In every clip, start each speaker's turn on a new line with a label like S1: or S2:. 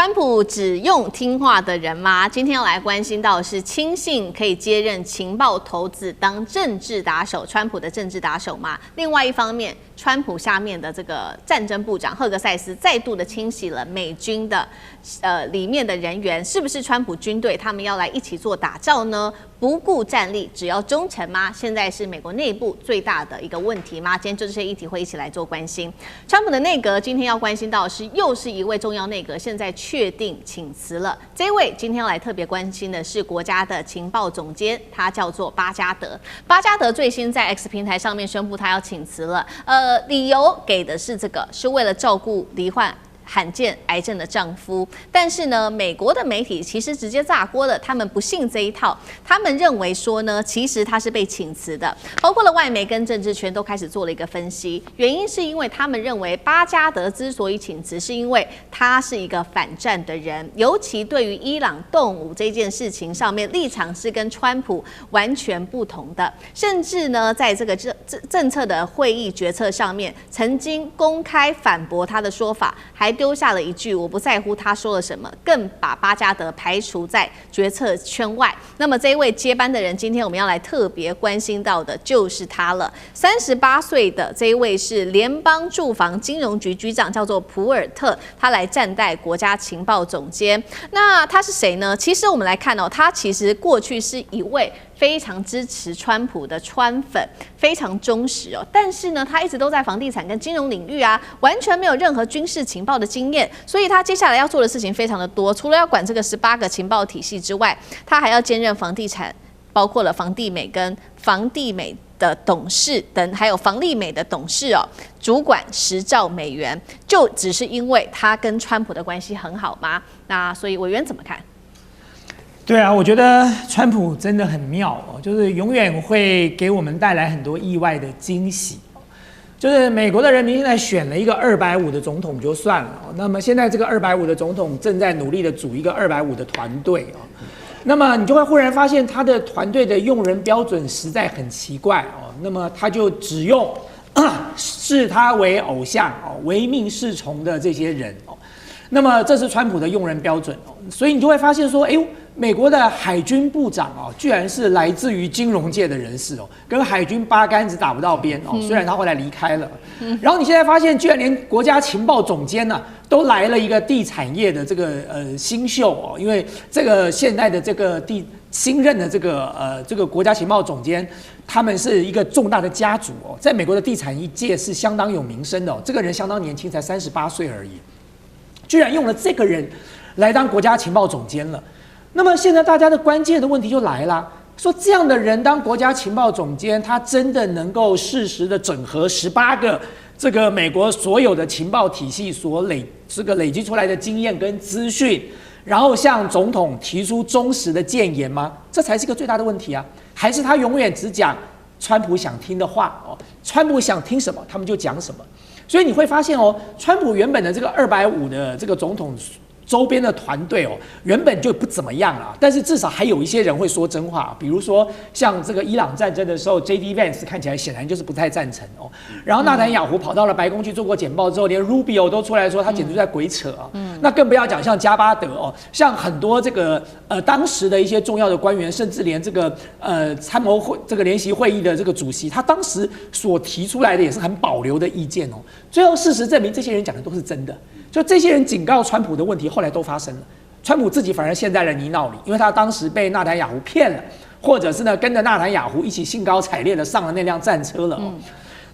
S1: 川普只用听话的人吗？今天要来关心到的是亲信可以接任情报头子当政治打手，川普的政治打手吗？另外一方面，川普下面的这个战争部长赫格塞斯再度的清洗了美军的里面的人员，是不是川普军队他们要来一起做打仗呢？不顾战力，只要忠诚吗？现在是美国内部最大的一个问题吗？今天就这些议题会一起来做关心。川普的内阁今天要关心到的是，又是一位重要内阁现在确定请辞了。这位今天要来特别关心的是国家的情报总监，他叫做巴加德。巴加德最新在 X 平台上面宣布他要请辞了，理由给的是是为了照顾罹患罕见癌症的丈夫，但是呢，美国的媒体其实直接炸锅了，他们不信这一套，他们认为说呢，其实他是被请辞的，包括了外媒跟政治圈都开始做了一个分析，原因是因为他们认为巴加德之所以请辞，是因为他是一个反战的人，尤其对于伊朗动武这件事情上面立场是跟川普完全不同的，甚至呢，在这个政策的会议决策上面，曾经公开反驳他的说法，还丢下了一句我不在乎他说了什么，更把巴加德排除在决策圈外。那么这一位接班的人，今天我们要来特别关心到的就是他了。38岁的这一位是联邦住房金融局局长，叫做普尔特，他来暂代国家情报总监。那他是谁呢？其实我们来看哦，他其实过去是一位非常支持川普的川粉，非常忠实哦。但是呢，他一直都在房地产跟金融领域啊，完全没有任何军事情报的经验。所以他接下来要做的事情非常的多，除了要管这个18个情报体系之外，他还要兼任房地产，包括了房地美跟房地美的董事等，还有房利美的董事哦，主管10兆美元，就只是因为他跟川普的关系很好吗？那所以委员怎么看？
S2: 对啊，我觉得川普真的很妙哦，就是永远会给我们带来很多意外的惊喜。就是美国的人民现在选了一个250的总统就算了，那么现在这个250的总统正在努力的组一个250的团队哦，那么你就会忽然发现他的团队的用人标准实在很奇怪哦，那么他就只用视他为偶像哦、唯命是从的这些人哦，那么这是川普的用人标准哦，所以你就会发现说，哎呦。美国的海军部长哦，居然是来自于金融界的人士哦，跟海军八竿子打不到边哦。虽然他后来离开了，然后你现在发现，居然连国家情报总监呢、都来了一个地产业的这个新秀哦，因为这个现在的这个新任的这个国家情报总监，他们是一个重大的家族哦，在美国的地产界是相当有名声的哦。这个人相当年轻，才38岁而已，居然用了这个人来当国家情报总监了。那么现在大家的关键的问题就来了，说这样的人当国家情报总监，他真的能够适时的整合18个这个美国所有的情报体系所累积出来的经验跟资讯，然后向总统提出忠实的谏言吗？这才是一个最大的问题啊！还是他永远只讲川普想听的话哦，川普想听什么他们就讲什么。所以你会发现哦，川普原本的这个250的这个总统周边的团队哦，原本就不怎么样啦，但是至少还有一些人会说真话，比如说像这个伊朗战争的时候 ，J.D. Vance 看起来显然就是不太赞成哦。然后纳坦雅胡跑到了白宫去做过简报之后，连 Rubio 都出来说他简直在鬼扯啊。那更不要讲像加巴德哦，像很多这个当时的一些重要的官员，甚至连这个参谋会这个联席会议的这个主席，他当时所提出来的也是很保留的意见哦。最后事实证明，这些人讲的都是真的。就这些人警告川普的问题，后来都发生了。川普自己反而陷在了泥淖里，因为他当时被纳坦雅胡骗了，或者是呢跟着纳坦雅胡一起兴高采烈的上了那辆战车了哦。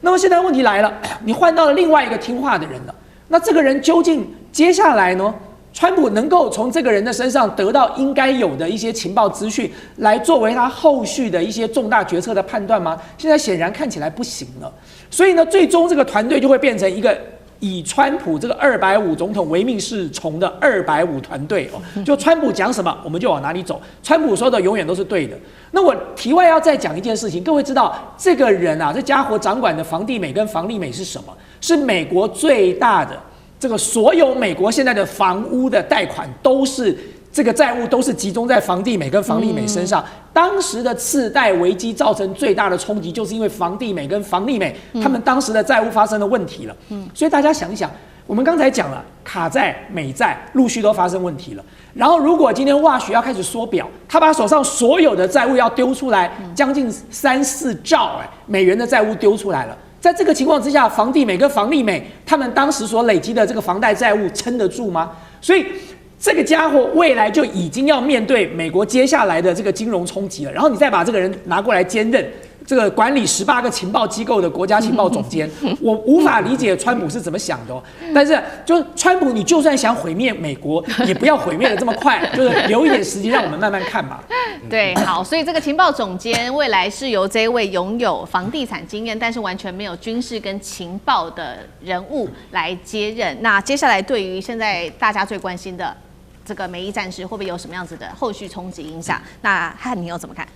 S2: 那么现在问题来了，你换到了另外一个听话的人了，那这个人究竟接下来呢？川普能够从这个人的身上得到应该有的一些情报资讯，来作为他后续的一些重大决策的判断吗？现在显然看起来不行了。所以呢，最终这个团队就会变成一个以川普这个250总统唯命是从的250团队哦，就川普讲什么我们就往哪里走，川普说的永远都是对的。那我题外要再讲一件事情，各位知道这个人啊，这家伙掌管的房地美跟房利美是什么？是美国最大的这个所有美国现在的房屋的贷款都是。这个债务都是集中在房地美跟房利美身上。当时的次贷危机造成最大的冲击，就是因为房地美跟房利美他们当时的债务发生了问题了。所以大家想一想，我们刚才讲了，卡债、美债陆续都发生问题了。然后，如果今天沃许要开始缩表，他把手上所有的债务要丢出来，将近3-4兆美元的债务丢出来了。在这个情况之下，房地美跟房利美他们当时所累积的这个房贷债务撑得住吗？所以这个家伙未来就已经要面对美国接下来的这个金融冲击了。然后你再把这个人拿过来兼任这个管理18个情报机构的国家情报总监，我无法理解川普是怎么想的哦。但是，就川普，你就算想毁灭美国，也不要毁灭的这么快，就是留一点时间让我们慢慢看嘛。
S1: 对，好，所以这个情报总监未来是由这位拥有房地产经验，但是完全没有军事跟情报的人物来接任。那接下来对于现在大家最关心的这个美伊战事，会不会有什么样子的后续冲击影响？那汉你又怎么看？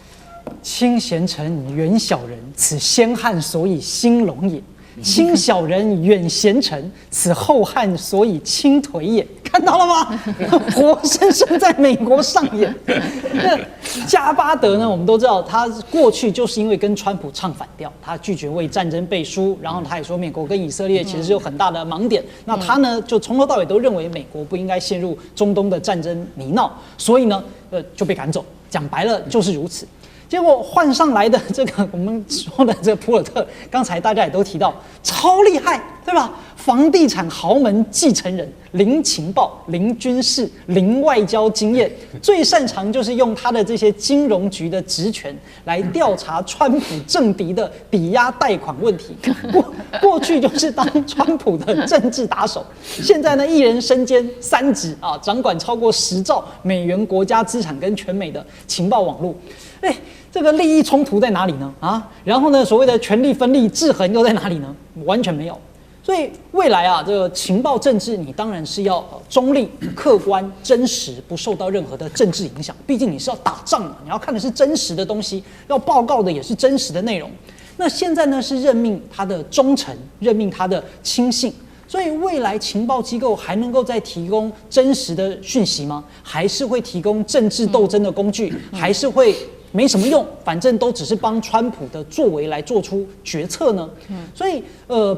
S3: 亲贤臣，远小人，此先汉所以兴隆也；亲小人，远贤臣，此后汉所以倾颓也。看到了吗？活生生在美国上演。那加巴德呢？我们都知道，他过去就是因为跟川普唱反调，他拒绝为战争背书，然后他也说美国跟以色列其实是有很大的盲点。那他呢，就从头到尾都认为美国不应该陷入中东的战争泥淖，所以呢，就被赶走。讲白了就是如此。结果换上来的这个我们说的这个普尔特，刚才大家也都提到，超厉害，对吧？房地产豪门继承人，零情报、零军事、零外交经验，最擅长就是用他的这些金融局的职权来调查川普政敌的抵押贷款问题。过去就是当川普的政治打手，现在呢，一人身兼3职啊，掌管超过10兆美元国家资产跟全美的情报网络。这个利益冲突在哪里呢？然后呢，所谓的权力分立制衡又在哪里呢？完全没有。所以未来啊，这个情报政治你当然是要中立、客观、真实，不受到任何的政治影响。毕竟你是要打仗嘛，你要看的是真实的东西，要报告的也是真实的内容。那现在呢，是任命他的忠诚，任命他的亲信。所以未来情报机构还能够再提供真实的讯息吗？还是会提供政治斗争的工具？还是会没什么用？反正都只是帮川普的作为来做出决策呢？所以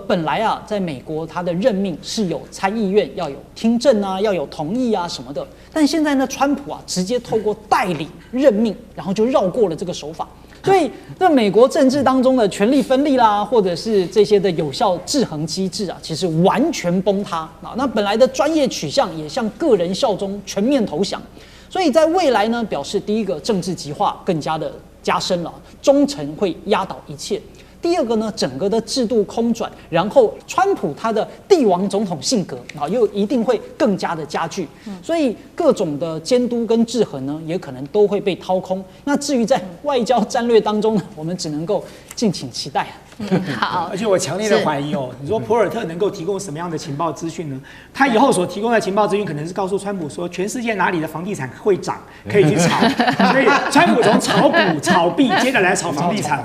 S3: 本来啊，在美国他的任命是有参议院要有听证啊，要有同意啊什么的。但现在呢，川普啊直接透过代理任命，然后就绕过了这个手法。所以，在美国政治当中的权力分立啦，或者是这些的有效制衡机制啊，其实完全崩塌啊。那本来的专业取向也向个人效忠，全面投降。所以在未来呢，表示第一个政治极化更加的加深了，忠诚会压倒一切。第二个呢，整个的制度空转，然后川普他的帝王总统性格啊，又一定会更加的加剧，所以各种的监督跟制衡呢，也可能都会被掏空。那至于在外交战略当中呢，我们只能够敬请期待。
S1: 好，
S2: 而且我强烈的怀疑哦，你说普尔特能够提供什么样的情报资讯呢？他以后所提供的情报资讯，可能是告诉川普说，全世界哪里的房地产会涨，可以去炒。所以川普从炒股、炒币，接着来炒房地产。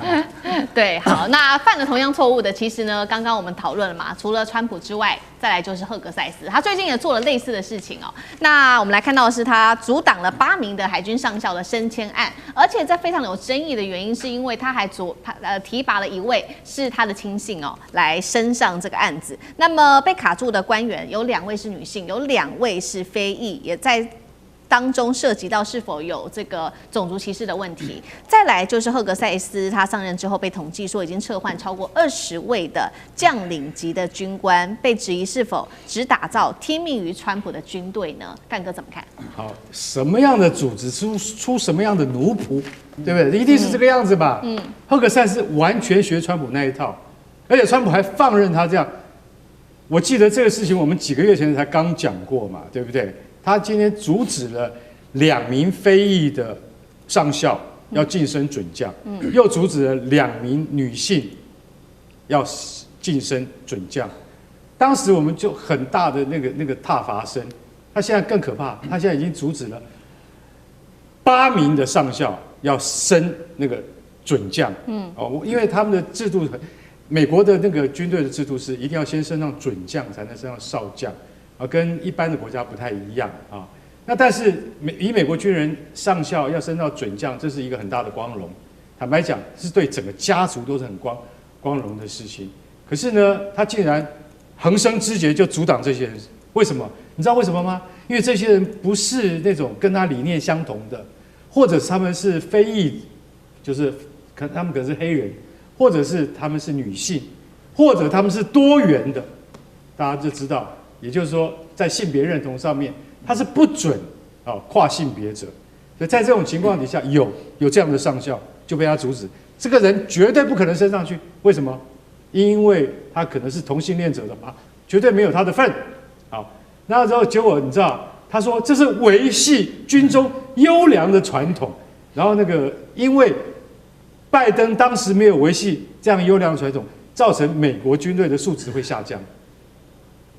S1: 对，好，那犯了同样错误的，其实呢，刚刚我们讨论了嘛，除了川普之外，再来就是赫格塞斯，他最近也做了类似的事情哦。那我们来看到的是，他阻挡了8名的海军上校的升迁案，而且这非常有争议的原因，是因为他还提拔了一位是他的亲信哦，来升上这个案子。那么被卡住的官员有2位是女性，有2位是非裔，也在当中涉及到是否有这个种族歧视的问题。再来就是赫格塞斯，他上任之后被统计说已经撤换超过20位的将领级的军官，被质疑是否只打造听命于川普的军队呢？干哥怎么看？
S4: 好，什么样的组织出什么样的奴仆，对不对？一定是这个样子吧？赫格塞斯完全学川普那一套，而且川普还放任他这样。我记得这个事情我们几个月前才刚讲过嘛，对不对？他今天阻止了2名非裔的上校要晋升准将，又阻止了2名女性要晋升准将。当时我们就很大的那个挞伐声。他现在更可怕，他现在已经阻止了8名的上校要升那个准将。因为他们的制度，美国的那个军队的制度是一定要先升上准将才能升上少将。跟一般的国家不太一样啊。那但是以美国军人上校要升到准将，这是一个很大的光荣。坦白讲，是对整个家族都是很光荣的事情。可是呢，他竟然横生枝节就阻挡这些人。为什么？你知道为什么吗？因为这些人不是那种跟他理念相同的，或者是他们是非裔，就是他们可能是黑人，或者是他们是女性，或者他们是多元的，大家就知道。也就是说，在性别认同上面，他是不准跨性别者。所以在这种情况底下，有这样的上校就被他阻止，这个人绝对不可能升上去。为什么？因为他可能是同性恋者的嘛，绝对没有他的份。好，那之后结果你知道，他说这是维系军中优良的传统。然后因为拜登当时没有维系这样优良的传统，造成美国军队的素质会下降。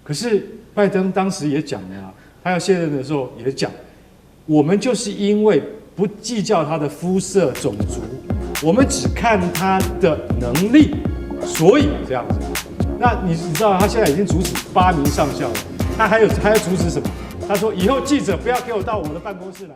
S4: 可是拜登当时也讲了啊，他要卸任的时候也讲，我们就是因为不计较他的肤色、种族，我们只看他的能力，所以这样子。那你知道他现在已经阻止8名上校了，他还要阻止什么？他说以后记者不要给我到我的办公室来。